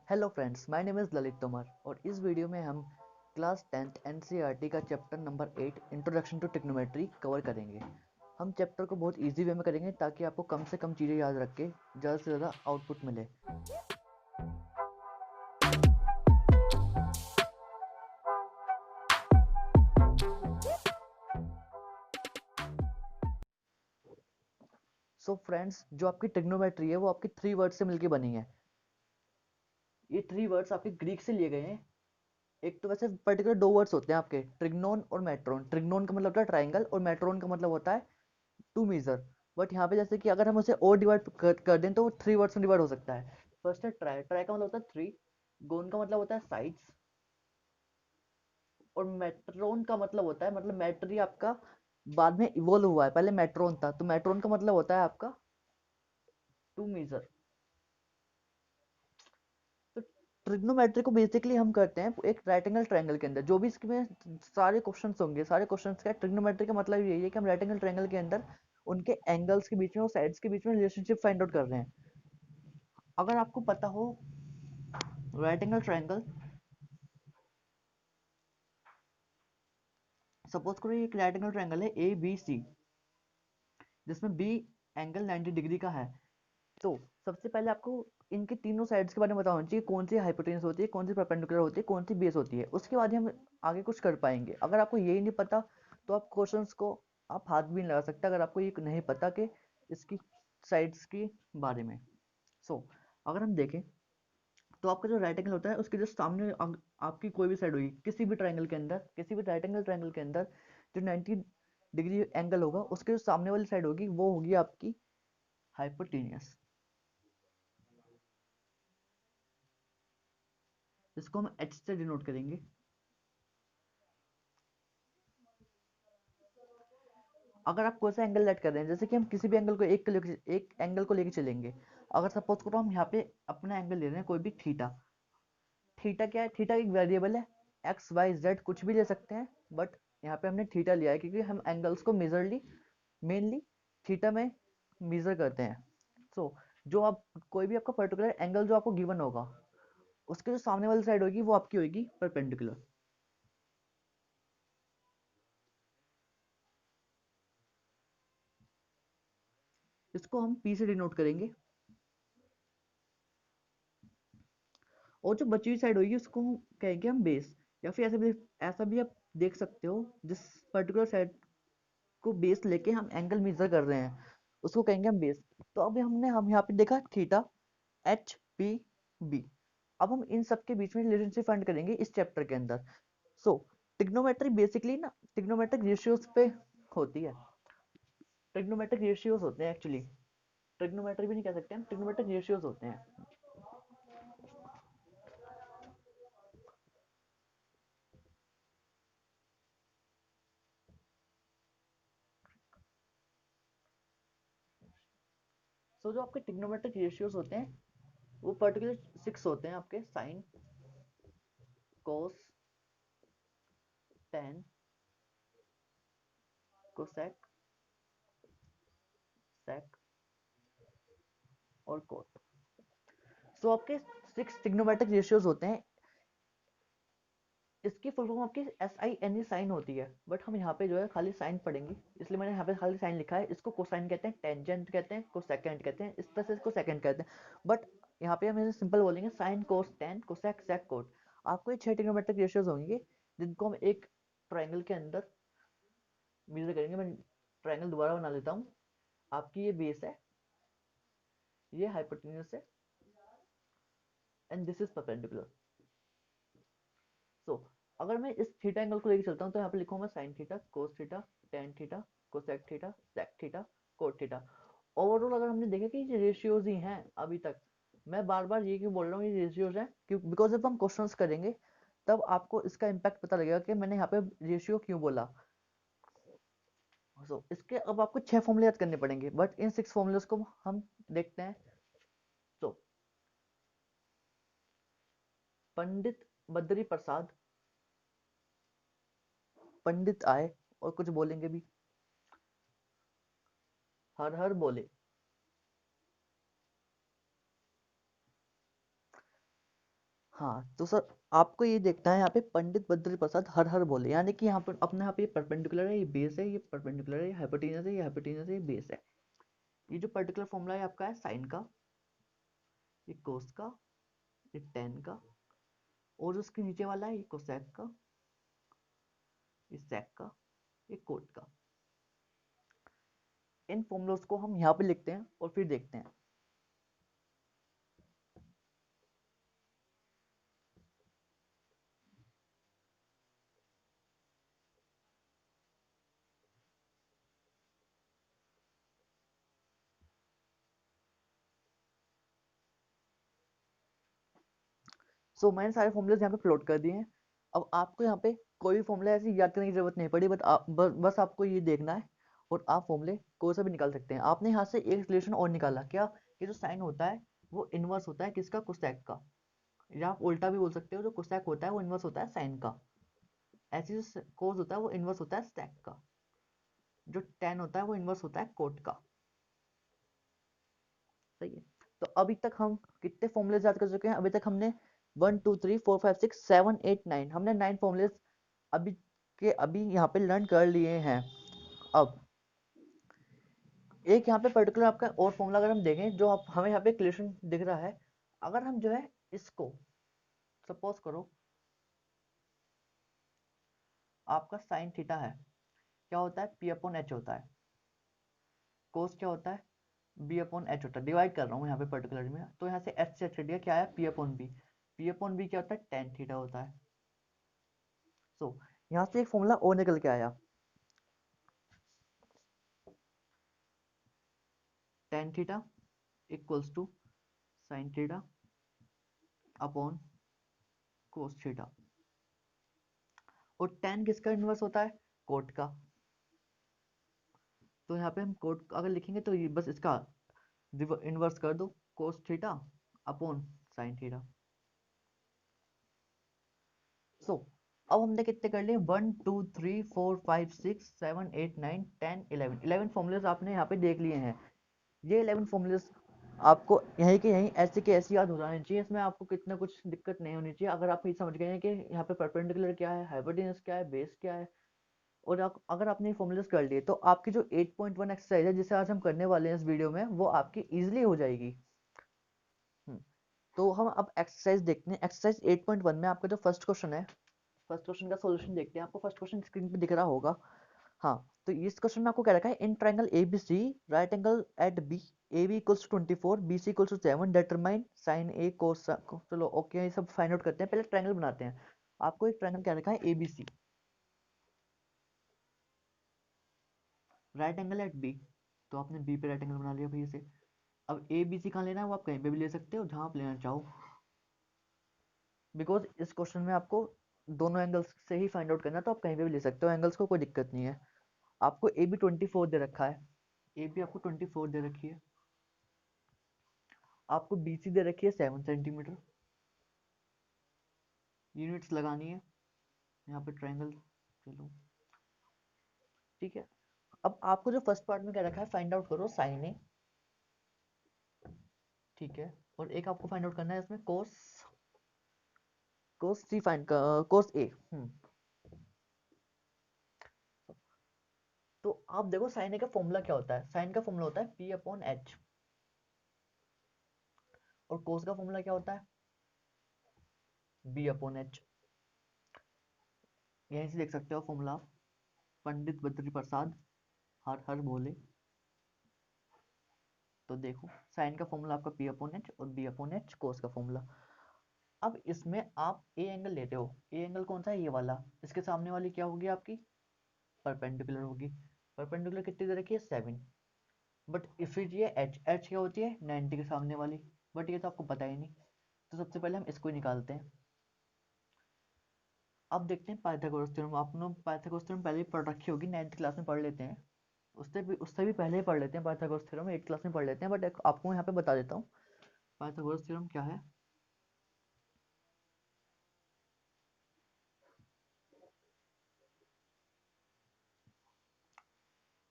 Hello friends, my name is Lalit Tomar और इस video में हम क्लास 10th एनसीईआरटी का chapter number 8 introduction to trigonometry cover करेंगे। हम चैप्टर को बहुत इजी वे में करेंगे ताकि आपको कम से कम चीज़ें याद रख के ज़्यादा से ज़्यादा आउटपुट मिले। सो फ्रेंड्स, जो आपकी ट्रिग्नोमेट्री है वो आपकी 3 वर्ड से मिलकर बनी है। ये 3 वर्ड्स आपके ग्रीक से लिए गए हैं। एक तो वैसे पर्टिकुलर 2 वर्ड्स होते हैं आपके, ट्रिग्नोन और मेट्रोन। ट्रिग्नोन का मतलब होता है ट्राइंगल और मेट्रोन का मतलब होता है टू मीजर। बट यहाँ पे जैसे कि अगर हम उसे और डिवाइड कर दें तो वो 3 वर्ड्स में डिवाइड हो सकता है। फर्स्ट है ट्राई। ट्राई का मतलब होता है 3। गोन का मतलब होता है साइड्स। और मेट्रोन का मतलब होता है, मतलब मेट्री आपका बाद में इवोल्व हुआ है, पहले मेट्रोन था, तो मेट्रोन का मतलब होता है आपका टू मीजर। तो ट्रिग्नोमेट्री को बेसिकली हम करते हैं एक राइट एंगल ट्रायंगल के अंदर। जो भी इसमें सारे क्वेश्चंस होंगे, सारे क्वेश्चंस का ट्रिग्नोमेट्री का मतलब यही है कि हम राइट एंगल ट्रायंगल के अंदर उनके एंगल्स के बीच में और साइड्स के बीच में रिलेशनशिप फाइंड आउट कर रहे हैं। अगर आपको पता हो राइट एंगल ट्रायंगल, सपोज करो ये एक राइट एंगल ट्रायंगल है ए बी सी, जिसमें बी एंगल 90 डिग्री का है। तो सबसे पहले आपको इनके तीनों साइड्स के बारे में पता होना चाहिए, कौन सी हाइपोटेन्यूज होती है, कौन सी परपेंडिकुलर होती है, कौन सी बेस होती है। उसके बाद ही हम आगे कुछ कर पाएंगे। अगर आपको यही नहीं पता तो आप क्वेश्चंस को आप हाथ भी नहीं लगा सकते अगर आपको ये नहीं पता कि इसकी साइड्स के बारे में। अगर हम देखें तो आपका जो राइट एंगल होता है उसके जो सामने आपकी कोई भी साइड होगी किसी भी ट्रायंगल के अंदर, किसी भी राइट एंगल ट्रायंगल के अंदर, जो 90 डिग्री एंगल होगा उसके जो सामने वाली साइड होगी वो होगी आपकी हाइपोटेन्यूस। इसको हम एच से डिनोट करेंगे। अगर आप कोई सा एंगल लेट कर रहे हैं, जैसे कि हम किसी भी एंगल को एक एंगल को लेके चलेंगे। अगर सपोज करो हम यहाँ पे अपना एंगल ले रहे हैं कोई भी थीटा। थीटा क्या है? थीटा एक वेरिएबल है, एक्स वाई जेड कुछ भी ले सकते हैं, बट यहाँ पे हमने थीटा लिया है क्योंकि हम एंगल्स को मेजरली मेनली थीटा में मेजर करते हैं। जो आप कोई भी आपका पर्टिकुलर एंगल जो आपको गिवन होगा उसके जो सामने वाली साइड होगी वो आपकी होगी परपेंडिकुलर। इसको हम पी से डिनोट करेंगे। और जो बची हुई साइड होगी उसको कहेंगे हम बेस। या फिर ऐसा भी आप देख सकते हो, जिस पर्टिकुलर साइड को बेस लेके हम एंगल मेजर कर रहे हैं उसको कहेंगे हम बेस। तो अभी हम यहाँ पे देखा थीटा, एच पी बी। अब हम इन सब के बीच में रिलेशनशिप फाइंड करेंगे इस चैप्टर के अंदर। सो ट्रिग्नोमेट्री बेसिकली ना ट्रिग्नोमेट्रिक रेशियोज पे होती है। ट्रिग्नोमेट्रिक रेशियोज होते हैं एक्चुअली, ट्रिग्नोमेट्री भी नहीं कह सकते हम, ट्रिग्नोमेट्रिक रेशियोज होते हैं। जो आपके ट्रिग्नोमेट्रिक रेशियोज होते हैं वो पर्टिकुलर 6 होते हैं आपके, साइन, कोस, टेन, कोसेक, सेक और कोट। आपके 6 ट्रिग्नोमेट्रिक रेशियोज होते हैं। इसकी फुल फॉर्म आपकी SINE साइन होती है, बट हम यहाँ पे जो है खाली साइन पढ़ेंगे, इसलिए मैंने यहाँ पे खाली साइन लिखा है। इसको कोसाइन कहते हैं, टेंजेंट कहते हैं, कोसेकेंट कहते हैं, इस तरह से इसको सेकंड कहते हैं। बट यहाँ पे हम सिंपल बोलेंगे साइन, कोस, टेन, कोसेक, सेक, कोट। आपको ये 6 ट्रिग्नोमेट्रिक रेशियोज होंगे जिनको हम एक ट्राइंगल के अंदर मेजर करेंगे। मैं ट्राइंगल दोबारा बना लेता हूँ। आपकी ये बेस है, ये हाइपोटेन्यूस है, एंड दिस इज परपेंडिकुलर। सो अगर मैं इस थीटा एंगल को लेके चलता हूँ तो यहाँ पे लिखूंगा sine theta, cos theta, tan theta, cosec theta, sec theta, cot theta. Overall अगर हमने देखा कि ये रेशियोज ही हैं अभी तक। मैं बार बार ये क्यों बोल रहा हूँ ये रेशियोज हैं, क्यों? बिकॉज जब हम क्वेश्चंस करेंगे तब आपको इसका इम्पैक्ट पता लगेगा कि मैंने यहाँ पे रेशियो क्यों बोला। इसके अब आपको 6 फॉर्मूले याद करने पड़ेंगे, बट इन 6 फॉर्मूलेस को हम देखते हैं। तो पंडित बद्री प्रसाद, पंडित आए और कुछ बोलेंगे भी, हर हर बोले। हाँ तो सर आपको ये देखना है यहाँ पे पंडित बद्री प्रसाद हर हर बोले, यानी कि यहाँ पर अपने यहाँ पे ये परपेंडिकुलर है, ये बेस है, ये परपेंडिकुलर है, ये हाइपोटेन्यूस है, ये हाइपोटेन्यूस है, ये बेस है। ये जो पर्टिकुलर फॉर्मूला है आपका है साइन का, ये कोस का, ये टेन का, और उसके नीचे वाला है ये कोसेक का, ये सेक का, ये कोट का। इन फॉर्मूलोस को हम यहाँ पे लिखते हैं और फिर देखते हैं। मैंने सारे फॉर्मूलेस यहाँ पे प्लॉट कर दिए हैं। अब आपको यहाँ पे कोई भी फॉर्मूला ऐसे याद करने की जरूरत नहीं पड़ी, बस आपको ये देखना है और आप फॉर्मूले कोई सा भी निकाल सकते हैं। आपने यहाँ से एक रिलेशन और निकाला क्या, ये जो साइन होता है वो इनवर्स होता है किसका, कोसेक का, या आप उल्टा भी बोल सकते हो, जो कोसेक होता है वो इनवर्स होता है साइन का। ऐसे जो कोस होता है वो इनवर्स होता है सेक का, जो टेन होता है वो इनवर्स होता है कोट का। सही है। तो अभी तक हम कितने फॉर्मूले याद कर चुके हैं, अभी तक हमने 1 2 3 4 5 6 7 8 9, हमने 9 फॉर्मूले अभी यहाँ पे लर्न कर लिए हैं। अब एक यहाँ पे पर्टिकुलर आपका और फॉर्मूला अगर हम देखें, जो आप हमें यहाँ पे क्वेश्चन दिख रहा है, अगर हम जो है इसको सपोज करो आपका साइन थीटा है, क्या होता है, पी अपॉन एच होता है। कोस क्या होता है, बी अपॉन एच होता है। डिवाइड कर रहा हूँ यहाँ पे पर्टिकुलर में, तो यहाँ से एच से एच दिया, क्या है, P upon B. P upon B क्या होता है, टेन थीटा होता है। यहाँ से एक फॉर्मूला और निकल के आया, tan theta equals to sine theta upon cos theta. और टेन किसका इनवर्स होता है, कोट का। तो यहाँ पे हम कोट अगर लिखेंगे तो ये बस इसका इनवर्स कर दो, cos theta upon sine theta. अब हमने कितने कर लिए, 1 2 3 4 5 6 7 8 9 10 11 फॉर्मूलेस आपने यहाँ पे देख लिए हैं। ये 11 फॉर्मूलेस आपको यहीं के यहीं ऐसे के ऐसे याद हो जाने चाहिए, इसमें आपको कितना कुछ दिक्कत नहीं होनी चाहिए। अगर आप ये समझ गए हैं कि यहाँ पे परपेंडिकुलर क्या है, हाइपोटेन्यूस क्या है, बेस क्या है, और अगर आपने फॉर्मूलेस कर लिए, तो आपकी जो 8.1 एक्सरसाइज है जिसे आज हम करने वाले हैं इस वीडियो में, वो आपकी इजीली हो जाएगी। हम्म, तो हम अब एक्सरसाइज देखते हैं। एक्सरसाइज 8.1 में आपका जो फर्स्ट क्वेश्चन है, फर्स्ट क्वेश्चन का सॉल्यूशन देखते हैं। आपको फर्स्ट क्वेश्चन स्क्रीन पे दिख रहा होगा। हाँ, तो इस क्वेश्चन में आपको क्या रखा है, in triangle ABC right angle at B, AB equals to 24, BC equals to 7, determine sine A cos। चलो ओके, ये सब फाइंड आउट करते हैं, पहले ट्रायंगल बनाते हैं। आपको एक ट्रायंगल क्या रखा है, ABC right angle at B, तो आपने B पे राइट एंगल बना लिया भैया से। अब ABC कहाँ लेना है, वो आप कहीं पे भी ले सकते हो जहाँ आप लेना चाहो, बिकॉज इस क्वेश्चन में आपको दोनों एंगल्स से ही फाइंड आउट करना है, तो आप कहीं पे भी ले सकते हो एंगल्स को, कोई दिक्कत नहीं है। आपको ए बी 24 दे रखा है, ए बी आपको 24 दे रखी है। आपको बी सी दे रखी है 7 सेंटीमीटर। यूनिट्स लगानी है यहाँ पे ट्रायंगल। चलो ठीक है। अब आपको जो फर्स्ट पार्ट में क्या रखा है, फाइंड आउट करो साइन ए, ठीक है। और एक आपको फाइंड आउट करना है इसमें कोस, कोस सी फाइंड कोस ए। तो आप देखो साइन ए का फॉर्मूला क्या होता है, साइन का फॉर्मूला होता है पी अपॉन एच, और कोस का फॉर्मूला क्या होता है, बी अपॉन एच। यहीं से देख सकते हो फॉर्मूला, पंडित बद्री प्रसाद हर हर बोले। तो देखो साइन का फॉर्मूला आपका पी अपॉन एच और बी अपॉन एच कोस का फॉर्मूला। अब इसमें आप ए एंगल लेते हो, ए एंगल कौन सा है, ये वाला। इसके सामने वाली क्या होगी आपकी, परपेंडिकुलर होगी। परपेंडिकुलर कितनी दे रखी है, 7। बट फिर ये एच, एच क्या होती है, 90 के सामने वाली। बट ये तो आपको पता ही नहीं, तो सबसे पहले हम इसको ही निकालते हैं। अब देखते हैं पाइथागोरस थ्योरम। आप लोग पाइथागोरस थ्योरम पहले ही पढ़ रखी होगी, 9th क्लास में पढ़ लेते हैं। उससे भी पहले ही पढ़ लेते हैं पाइथागोरस थ्योरम, 8th क्लास में पढ़ लेते हैं, बट आपको यहाँ पे बता देता हूँ पाइथागोरस थ्योरम क्या है।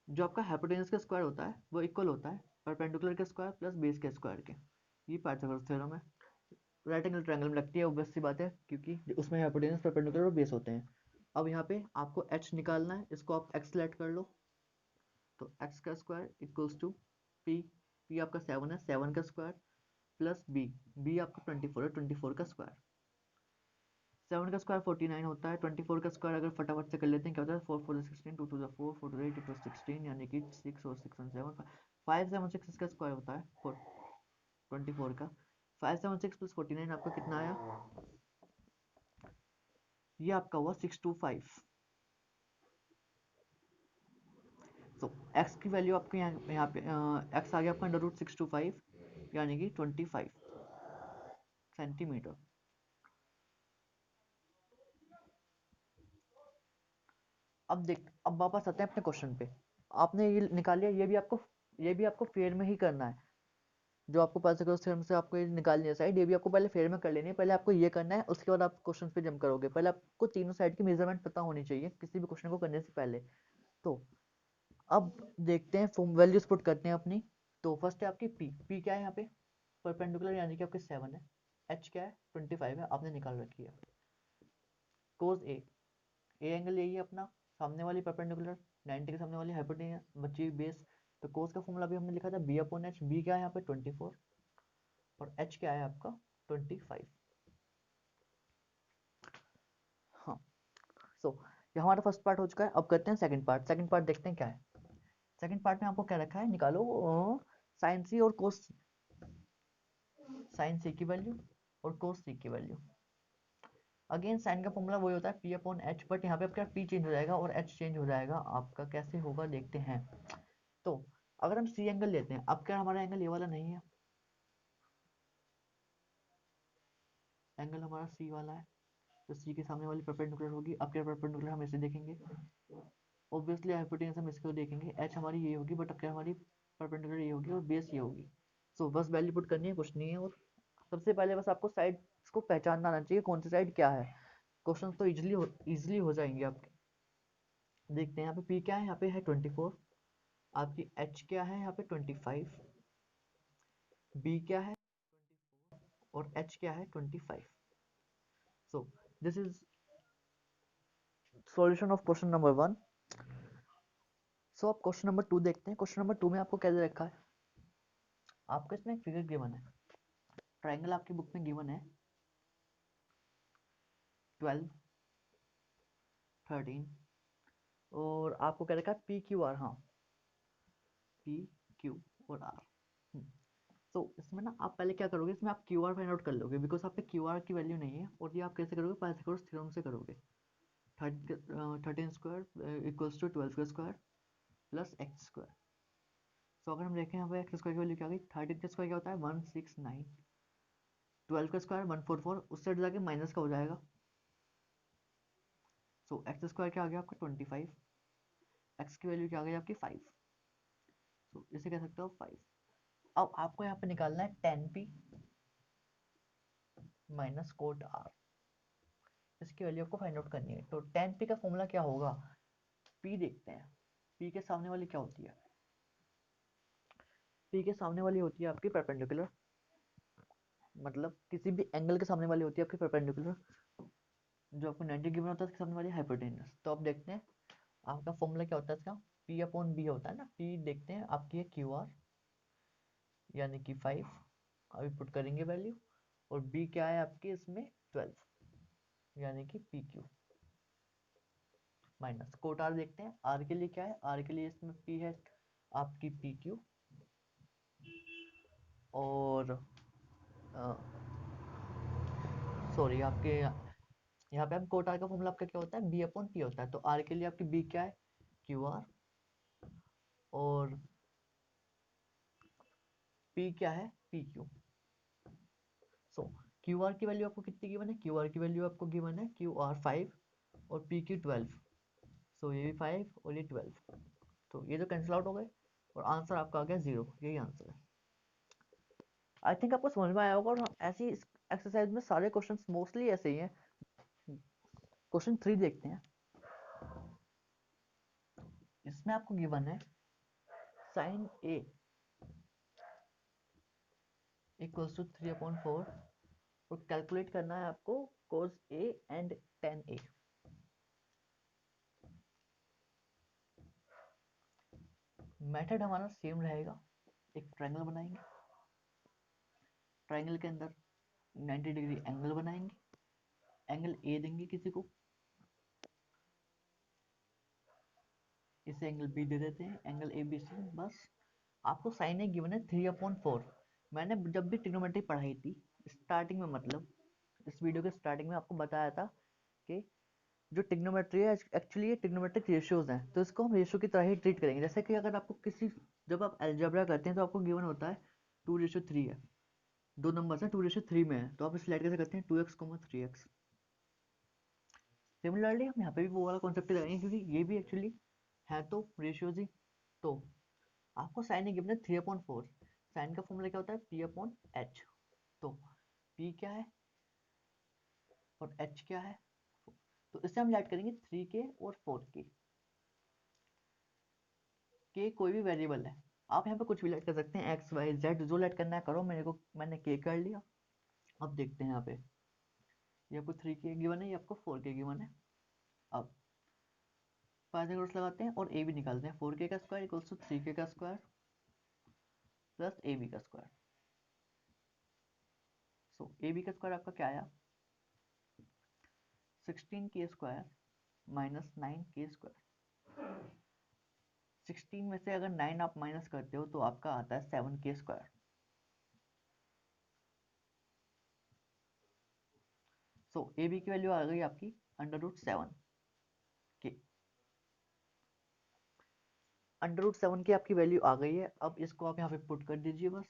जो आपका हाइपोटेन्यूस का स्क्वायर होता है वो इक्वल होता है परपेंडिकुलर के स्क्वायर प्लस बेस के स्क्वायर के। ये पाइथागोरस थ्योरम है। राइट एंगल ट्रायंगल में लगती है, ऑब्वियस सी बात है, क्योंकि उसमें हाइपोटेनस परपेंडिकुलर और बेस होते हैं। अब यहाँ पे आपको h निकालना है, इसको आप x लेट कर लो, तो x का स्क्वायर इक्वल्स टू p आपका 7 है, 7 का स्क्वायर प्लस b आपका 24 है, 24 का स्क्वायर। 7 का स्क्वायर 49 होता है, 24 का स्क्वायर अगर फटाफट से कर लेते हैं क्या होता है, 4 4 16, 2 2 4 4 2 8 2 16, यानी कि 6 और 6 and 7 5 7 6 इसका स्क्वायर होता है 4 24 का। 5 7 6 प्लस 49 आपका कितना आया, ये आपका हुआ 625। तो x की वैल्यू आपके यहाँ पे x आ गया आपका अंडर रूट 625, यानी कि 25 सेंटीमीटर। अब वापस आते हैं अपने क्वेश्चन पे। आपने ये निकाल लिया, ये भी आपको फेयर में ही करना है। जो आपको पाइथागोरस थ्योरम से आपको ये निकालनी है साइड, ये भी आपको पहले फेयर में कर लेनी है। पहले आपको ये करना है, उसके बाद आप क्वेश्चन पे जंप करोगे। पहले आपको तीनों साइड की मेजरमेंट पता होनी चाहिए किसी भी क्वेश्चन को करने से पहले। तो अब देखते हैं, वैल्यूज पुट करते हैं अपनी। तो फर्स्ट है आपकी पी क्या है यहाँ पे, परपेंडिकुलर यानी कि आपके 7 है। एच क्या है, 25 है, आपने निकाल रखी है। कोस ए एंगल यही है अपना, सामने वाली परपेंडिकुलर 90 के सामने वाली हाइपोटेन्यूज बची बेस। तो कोस का फॉर्मूला भी हमने लिखा था बी अपॉन एच। बी क्या है यहाँ पे 24 और एच क्या है आपका 25। हाँ, सो ये हमारा फर्स्ट पार्ट हो चुका है। अब करते हैं सेकंड पार्ट। सेकंड पार्ट देखते हैं क्या है। सेकंड पार्ट में आपको क्या रखा है, निकालो साइन सी और कोस, साइन सी की वैल्यू और कोस सी की वैल्यू। अगेन साइन का फॉर्मूला वही होता है पी अपॉन एच, बट यहाँ पे आपका पी चेंज हो जाएगा और एच चेंज हो जाएगा। आपका कैसे होगा देखते हैं। तो अगर हम सी एंगल लेते हैं, अब क्या हमारा एंगल ये वाला नहीं है, एंगल हमारा सी वाला है, तो सी के सामने वाली परपेंडिकुलर होगी। अब क्या परपेंडिकुलर हम इसे देखेंगे, ऑब्वियसली हाइपोटेन्यूज हम इसको देखेंगे। एच हमारी ये होगी, बट अब क्या हमारी परपेंडिकुलर ये होगी और बेस ये होगी। सो बस वैल्यू पुट करनी है, कुछ नहीं है। और सबसे पहले बस आपको साइड को पहचानना आना चाहिए, कौन सी साइड क्या है। क्वेश्चन तो इजिली हो जाएंगे आपके। देखते हैं यहाँ पे पी क्या है, यहाँ पे है 24। आपकी एच क्या है यहाँ पे 25। बी क्या है 24 और एच क्या है 25। So this is solution of question number 1। सो अब क्वेश्चन नंबर 2 देखते हैं। क्वेश्चन नंबर 2 में आपको क्या दे रखा है, आपको इसमें एक फिगर गिवन है। ट्राइंगल आपकी बुक में गिवन है 12 13, और आपको क्या रखा है पी क्यू आर। हाँ, पी क्यू और आर। तो इसमें ना आप पहले क्या करोगे, इसमें आप क्यू आर फाइंड आउट कर लोगे, बिकॉज आप पे क्यू आर की वैल्यू नहीं है। और ये आप कैसे करोगे, पाइथागोरस थ्योरम से करोगे। 13 स्क्वायर इक्वल्स टू 12 का स्क्वायर प्लस एक्स स्क्वायर। सो अगर हम देखें यहाँ पे एक्स स्क्वायर की वैल्यू क्या आ गई, 13 का स्क्वायर क्या होता है 169, 12 का स्क्वायर 144, उससे जाके माइनस का हो जाएगा। सो एक्स स्क्वायर क्या आ गया आपका 25, एक्स की वैल्यू क्या आ गई आपकी 5। सो इसे कह सकते हो 5। अब आपको यहाँ पे निकालना है tan p minus cot r, इसकी वैल्यू आपको फाइंड आउट करनी है। तो tan p का फॉर्मूला क्या होगा, p देखते हैं। p के सामने वाली क्या होती है, p के सामने वाली होती है आपकी परपेंडिकुलर, मतलब किसी भी एंगल के सामने वाली होती है आपकी परपेंडिकुलर। जो आपको 90 गिवन होता है उसके सामने वाली हाइपोटेन्यूज। तो अब देखते हैं आपका फॉर्मूला क्या होता है इसका, p अपॉन b होता है ना। p देखते हैं आपकी है क्यू आर यानी कि 5, अभी पुट करेंगे वैल्यू। और b क्या है आपकी इसमें 12 यानी कि P Q minus cot R. देखते हैं आर के लिए क्या है, आर के लिए इसमें p है आपकी पी क्यू, और सॉरी आपके यहाँ पे हम कोट आर का फॉर्मूला आपका क्या होता है बी अपॉन पी होता है। तो आर के लिए आपकी बी क्या है क्यू आर, और पी क्या है पी क्यू। सो क्यू आर की वैल्यू आपको कितनी गिवन है, क्यू आर की वैल्यू आपको गिवन है क्यू आर 5 और पी क्यू 12। सो ये भी 5 और ये 12, तो ये तो कैंसिल आउट हो गए और आंसर आपका आ गया 0। यही आंसर है। आई थिंक आपको समझ में आया होगा। और ऐसी एक्सरसाइज में सारे क्वेश्चन मोस्टली ऐसे ही हैं। क्वेश्चन 3 देखते हैं। इसमें आपको गिवन है साइन ए इक्वल्स टू 3/4 और कैलकुलेट करना है आपको cos A and tan A। Method हमारा सेम रहेगा, एक ट्रायंगल बनाएंगे, ट्रायंगल के अंदर 90 डिग्री एंगल बनाएंगे, एंगल ए देंगे किसी को, इसे एंगल बी दे देते हैं, एंगल ए बी सी। बस आपको साइन ए गिवन है 3/4। मैंने जब भी ट्रिग्नोमेट्री पढ़ाई थी स्टार्टिंग में, मतलब इस वीडियो के स्टार्टिंग में आपको बताया था कि जो ट्रिग्नोमेट्री है एक्चुअली ये ट्रिग्नोमेट्रिक रेशियोज हैं, तो इसको हम रेशियो की तरह ही ट्रीट करेंगे। जैसे कि अगर आपको जब आप अलजेब्रा करते हैं तो आपको गिवन होता है 2:3 है, दो नंबर है 2:3 में है, तो आप इसे ऐड कैसे करते हैं 2x, 3x। सिमिलरली हम यहाँ पे भी वो वाला कॉन्सेप्ट लगाएंगे, क्योंकि ये भी एक्चुअली है तो रेशियोज ही। तो आपको साइन ए गिवन है 3/4। साइन का फॉर्मूला क्या होता है p/h। तो p क्या है और h क्या है, तो इससे हम ऐड करेंगे 3k और 4k। k कोई भी वेरिएबल है, आप यहाँ पे कुछ भी ऐड कर सकते हैं, x y z जो ऐड करना है करो। मैंने k कर लिया। अब देखते हैं यहाँ पे, ये आपको 3k गिवन है, ये आपको 4k गिवन है। अब पाइथागोरस लगाते हैं और a भी निकालते हैं। 4k का स्क्वायर इक्वल्स टू 3k का स्क्वायर प्लस ab का स्क्वायर। सो ab का स्क्वायर आपका क्या आया 16k square minus 9k square. 16 में से अगर 9 आप माइनस करते हो तो आपका आता है 7k स्क्वायर। सो ab की वैल्यू आ गई आपकी √7 के। √7 की आपकी वैल्यू आ गई है। अब इसको आप यहाँ पे पुट कर दीजिए बस।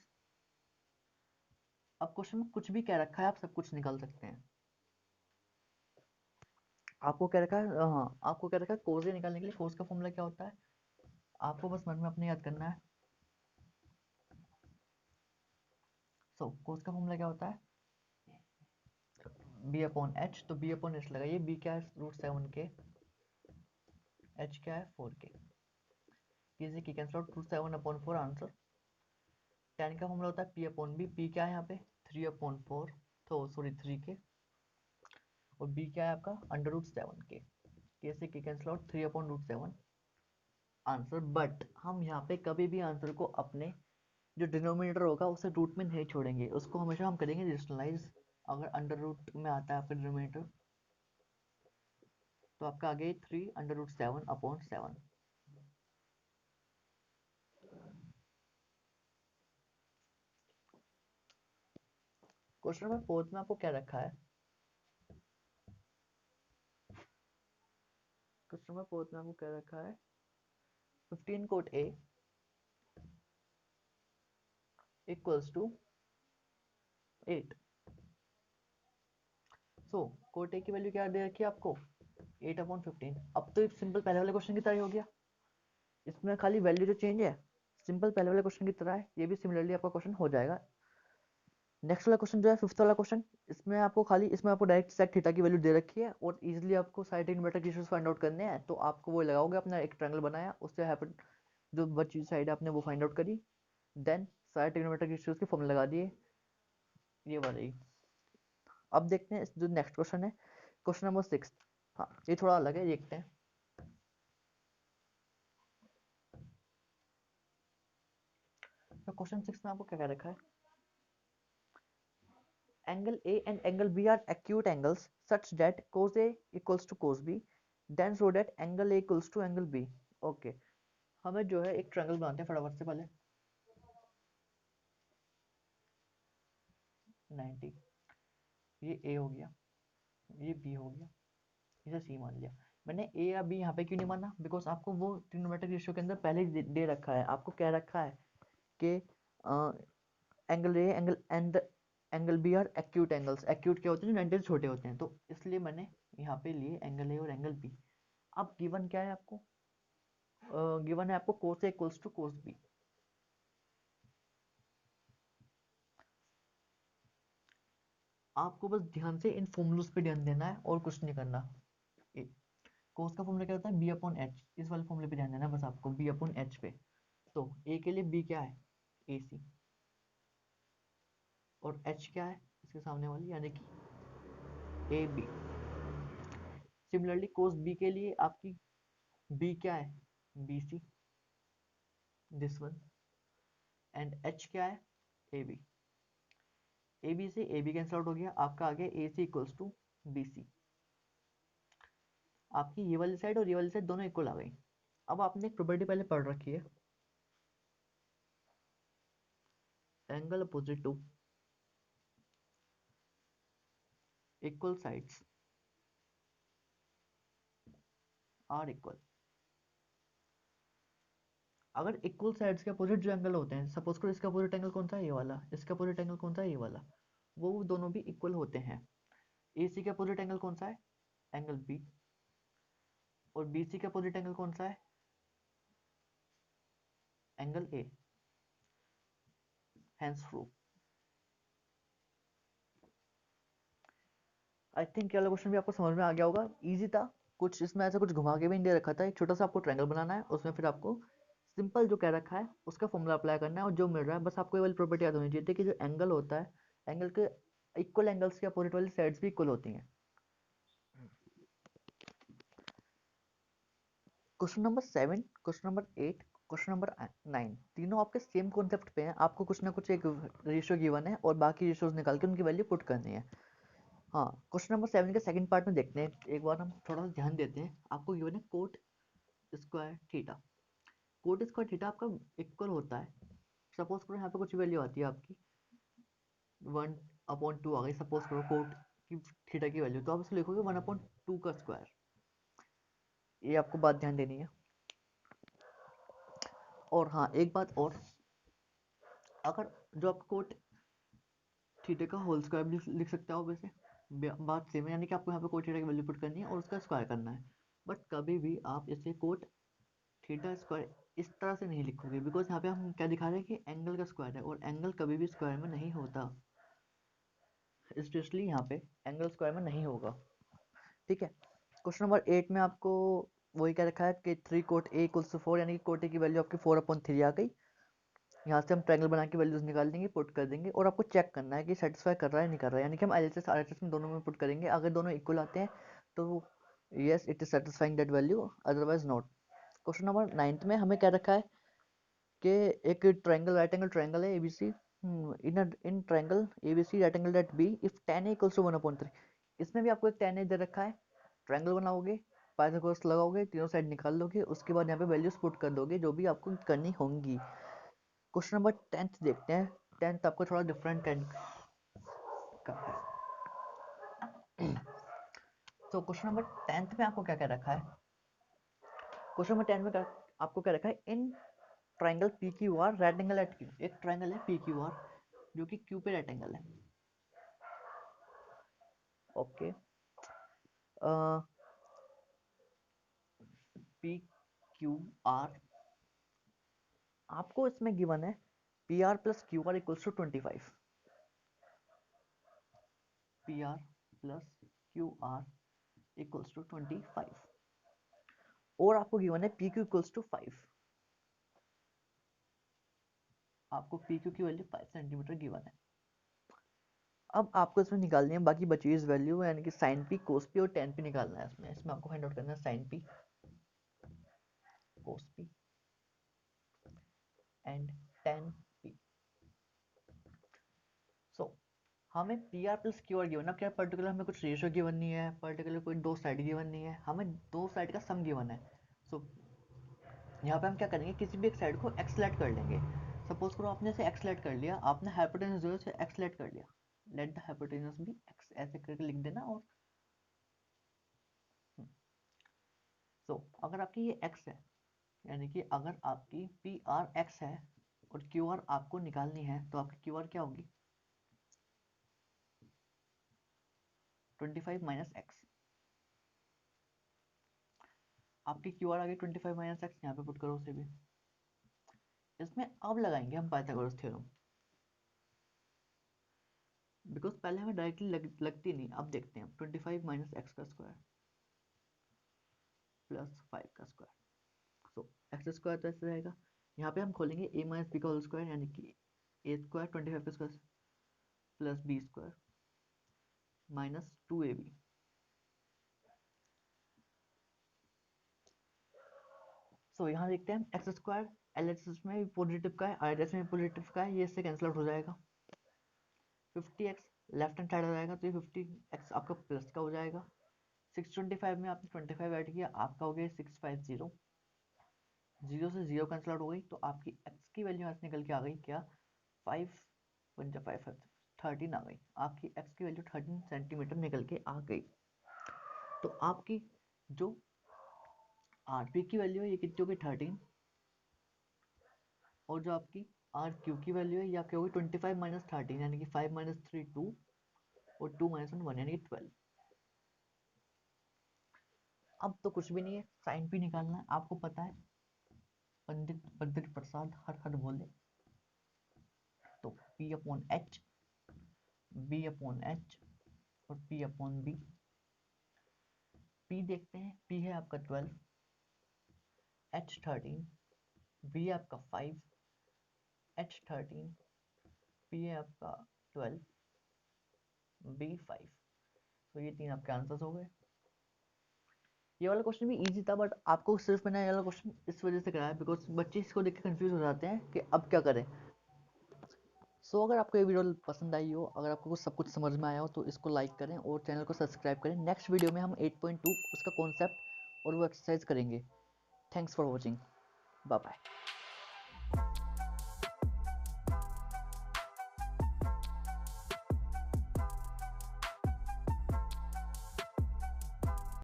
अब क्वेश्चन में कुछ भी क्या रखा है आप सब कुछ निकाल सकते हैं। आपको क्या रखा है, हाँ आपको क्या रखा है, कोस ए निकालने के लिए कोस का फॉर्मूला क्या होता है, आपको बस मन में अपने याद करना है। सो कोस का फॉर्मूला क्या होता है b/h। तो b/h लगाइए, b क्या है √7 के, h क्या है 4k। किसी की कैंसिल आउट, √7/4 आंसर। tan का फॉर्मूला होता है p/b। p क्या है यहाँ पे 3/4, तो सॉरी 3k, और b क्या है आपका √7k। कैसे की कैंसिल आउट 3/√7 आंसर। बट हम यहाँ पे कभी भी आंसर को अपने जो डिनोमिनेटर होगा उसे रूट में नहीं छोड़ेंगे, उसको हमेशा हम करेंगे रेशनलाइज। अगर अंडर रूट में आता है आपका डिनोमिनेटर तो आपका आगे 3√7/7। क्वेश्चन नंबर 4 में आपको क्या रखा है, क्वेश्चन नंबर 4 में आपको क्या रखा है 15 cot A equals to 8। So cot A की वैल्यू क्या दे रखी है आपको 8/15। अब तो सिंपल पहले वाले क्वेश्चन की तरह हो गया, इसमें खाली वैल्यू जो चेंज है सिंपल पहले वाले क्वेश्चन की तरह है। ये भी सिमिलरली आपका क्वेश्चन हो जाएगा। नेक्स्ट वाला क्वेश्चन जो है फिफ्थ वाला क्वेश्चन, इसमें आपको डायरेक्ट सेक थीटा की वैल्यू दे रखी है और इजीली आपको side inverter ratios find out करने हैं। तो आपको वो लगाओगे, अपना एक ट्रायंगल बनाया, उससे हैपन जो बची साइड आपने वो फाइंड आउट करी, देन साइड इन्वर्टर रेशियोज के फॉर्मूला लगा दिए, ये वाले ही। अब देखते हैं जो नेक्स्ट क्वेश्चन है, क्वेश्चन नंबर 6। हाँ ये थोड़ा अलग है, देखते हैं। तो क्वेश्चन 6 में आपको क्या कह रखा है, angle A and angle B are acute angles such that cos A equals to cos B, then show that angle A equals to angle B। Okay, हमें जो है एक ट्रायंगल बनाते हैं फटाफट से पहले। 90, ये A हो गया, ये B हो गया, इसे C मान लिया। मैंने A या B यहाँ पे क्यों नहीं माना, बिकॉज आपको वो ट्रिग्नोमेट्रिक रेशियो के अंदर पहले ही दे रखा है। आपको क्या रखा है कि angle A angle and angle B are acute angles. Acute क्या होते हैं, जो 90 से छोटे होते हैं, तो इसलिए मैंने यहाँ पे लिए एंगल ए और एंगल बी। अब गिवन क्या है आपको, गिवन है आपको कोस ए इक्वल्स टू कोस बी। आपको बस ध्यान से इन फॉर्मूलोज पे ध्यान देना है और कुछ नहीं करना। कोस का फॉर्मूला क्या होता है b/h, इस वाले फॉर्मूले पे ध्यान देना है बस आपको, b/h पे। तो a के लिए b क्या है AC, और h क्या है इसके सामने वाली, यानी कि A B. Similarly cos B के लिए आपकी बी क्या है, B C, this one, and H क्या है, ए बी। ए बी से ए बी कैंसिल आउट हो गया, आपका आ गया ए सी इक्वल्स टू बी सी। आपकी ये वाली साइड और ये वाली साइड दोनों इक्वल आ गई। अब आपने एक प्रॉपर्टी पहले पढ़ रखी है, angle opposite to equal sides are equal. अगर इक्वल साइड्स के अपोजिट जो एंगल होते हैं, सपोज करो इसका अपोजिट एंगल कौन सा है, ये वाला, इसका अपोजिट एंगल कौन सा है, ये वाला, वो दोनों भी इक्वल होते हैं। ए सी का अपोजिट एंगल कौन सा है, एंगल बी, और बी सी का अपोजिट एंगल कौन सा है, angle A. Hence proof. I think ये वाला क्वेश्चन भी आपको समझ में आ गया होगा, इजी था। कुछ इसमें ऐसा कुछ घुमा के भी नहीं दे रखा था, एक छोटा सा आपको ट्रायंगल बनाना है, उसमें फिर आपको सिंपल जो कह रखा है उसका फॉर्मूला अप्लाई करना है, और जो मिल रहा है बस आपको ये वाली प्रॉपर्टी याद होनी चाहिए थी कि जो एंगल होता है, एंगल के इक्वल एंगल्स के अपोजिट वाली साइड्स भी इक्वल होती हैं। Question number 7, question number 8, question number 9, तीनों आपके सेम कॉन्सेप्ट पे हैं। आपको कुछ ना कुछ एक रेशियो गिवन है और बाकी रेशियोज निकाल के उनकी वैल्यू पुट करनी है। हाँ, क्वेश्चन नंबर 7 के सेकंड पार्ट में देखते हैं, एक बार हम थोड़ा सा ध्यान देते हैं। आपको गिवन है coat square theta. Coat square theta आपका इक्वल होता है, सपोज करो यहाँ पे कुछ वैल्यू आती है आपकी 1/2 आ गई, सपोज करो कोट की थीटा की वैल्यू, तो आप इसे लिखोगे 1/2 का स्क्वायर। ये आपको बात ध्यान देनी है। और हाँ, एक बात और, अगर जो आपका कोट थीटा का होल स्क्वायर भी लिख सकते हो वैसे, बात सेम है, यानी कि आपको यहाँ पे कोट थीटा की वैल्यू पुट करनी है और उसका स्क्वायर करना है। बट कभी भी आप इसे कोट थीटा स्क्वायर इस तरह से नहीं लिखोगे, बिकॉज यहाँ पे हम क्या दिखा रहे हैं कि एंगल का स्क्वायर है, और एंगल कभी भी स्क्वायर में नहीं होता, स्पेशली यहाँ पे एंगल स्क्वायर में नहीं होगा। ठीक है। क्वेश्चन नंबर 8 में आपको वही क्या रखा है कि 3 कोट ए इक्वल्स टू 4, यानी कि कोट ए की वैल्यू आपकी 4/3 आ गई। यहाँ से हम ट्रायंगल बना के वैल्यूज निकाल देंगे, पुट कर देंगे, और आपको चेक करना है कि सेटिस्फाई कर रहा है नहीं कर रहा है, यानी कि हम एलएचएस आरएचएस में दोनों में पुट करेंगे। अगर दोनों इक्वल आते हैं तो yes it is satisfying that value, otherwise not. Question number 9 में हमें क्या रखा है कि एक ट्रायंगल, राइट एंगल ट्रायंगल है ABC, in triangle ABC right angle at B if tan a equals to 1/3। इसमें भी आपको एक tan a दे रखा है, ट्रायंगल बनाओगे, पाइथागोरस लगाओगे, तीनों साइड निकाल लोगे, उसके बाद यहाँ पे वैल्यूज पुट कर दोगे जो भी आपको करनी होंगी। क्वेश्चन नंबर 10 देखते हैं। 10 आपको थोड़ा डिफरेंट का है। तो क्वेश्चन नंबर 10 में आपको क्या क्या रखा है, क्वेश्चन नंबर 10 में आपको क्या रखा है, in triangle P Q R right angle at Q. एक ट्रायंगल है पी क्यू आर जो कि क्यू पे राइट एंगल है। ओके, पी क्यू आर आपको इसमें गिवन है P R plus Q R equals to 25। P R plus Q R equals to 25, और आपको गिवन है पी क्यू इक्वल्स टू 5। आपको पी क्यू की वैल्यू 5 सेंटीमीटर गिवन है। अब आपको इसमें निकालनी है बाकी बची हुई वैल्यू, यानी कि साइन पी, कोस पी और टेन पी निकालना है। इसमें आपको फाइंड आउट करना है sine P, cos P and tan P. So हमें P R plus Q R given है। क्या पर्टिकुलर हमें कुछ रेशियो गिवन नहीं है, पर्टिकुलर कोई दो साइड गिवन नहीं है, हमें दो साइड का सम गिवन है। सो यहाँ पे हम क्या करेंगे, किसी भी एक साइड को एक्स लेट कर लेंगे। सपोज करो आपने इसे एक्स लेट कर लिया, आपने हाइपोटेनस जो है उसे एक्स लेट कर लिया, लेट द हाइपोटेनस भी एक्स ऐसे करके लिख देना। और सो अगर आपकी ये एक्स है, यानी कि अगर आपकी पी आर एक्स है और क्यू आर आपको निकालनी है, तो आपकी क्यू आर क्या होगी, 25 माइनस एक्स। आपकी क्यू आर आ गई 25 माइनस एक्स, यहाँ पे पुट करो उसे भी। इसमें अब लगाएंगे हम पाइथागोरस थ्योरम, बिकॉज पहले हमें डायरेक्टली लगती नहीं। अब देखते हैं 25 माइनस एक्स का स्क्वायर प्लस 5 का स्क्वायर। सो एक्स स्क्वायर तो ऐसे रहेगा, यहाँ पे हम खोलेंगे ए माइनस बी का होल स्क्वायर, यानी कि ए स्क्वायर 25 का square plus B square minus 2ab। So यहाँ देखते हैं एक्स स्क्वायर LHS में भी पॉजिटिव का है, RHS में भी पॉजिटिव का है, ये इससे कैंसिल आउट हो जाएगा। 50x लेफ्ट हैंड साइड हो जाएगा, तो ये 50x आपका प्लस का हो जाएगा। 625 में आपने 25 ऐड किया, आपका हो गया 650। 0 से 0 कैंसिल आउट हो गई, तो आपकी x की वैल्यू यहाँ से निकल के आ गई क्या, 5 5 13 आ गई। आपकी x की वैल्यू 13 सेंटीमीटर निकल के आ गई। तो आपकी जो RP की वैल्यू है ये कितनी होगी, 13, और जो आपकी RQ की वैल्यू है ये आपकी होगी 25 माइनस 13, यानी कि 5 माइनस 3 2, और 2 माइनस 1 यानी कि 12। अब तो कुछ भी नहीं है, साइन भी निकालना है, आपको पता है पंडित बद्री प्रसाद हर हर बोले। तो P upon H, B upon H और P अपॉन B। P देखते हैं, P है आपका 12, H 13, B है आपका 5, H 13, P है आपका 12, B 5। तो ये तीन आपके आंसर्स हो गए। ये वाला क्वेश्चन भी इजी था, बट आपको सिर्फ मैंने ये वाला क्वेश्चन इस वजह से कराया बिकॉज बच्चे इसको देख के कंफ्यूज हो जाते हैं कि अब क्या करें। सो अगर आपको ये वीडियो पसंद आई हो, अगर आपको सब कुछ समझ में आया हो, तो इसको लाइक करें और चैनल को सब्सक्राइब करें। नेक्स्ट वीडियो में हम 8.2 उसका कॉन्सेप्ट और वो एक्सरसाइज करेंगे। Thanks for watching, bye bye.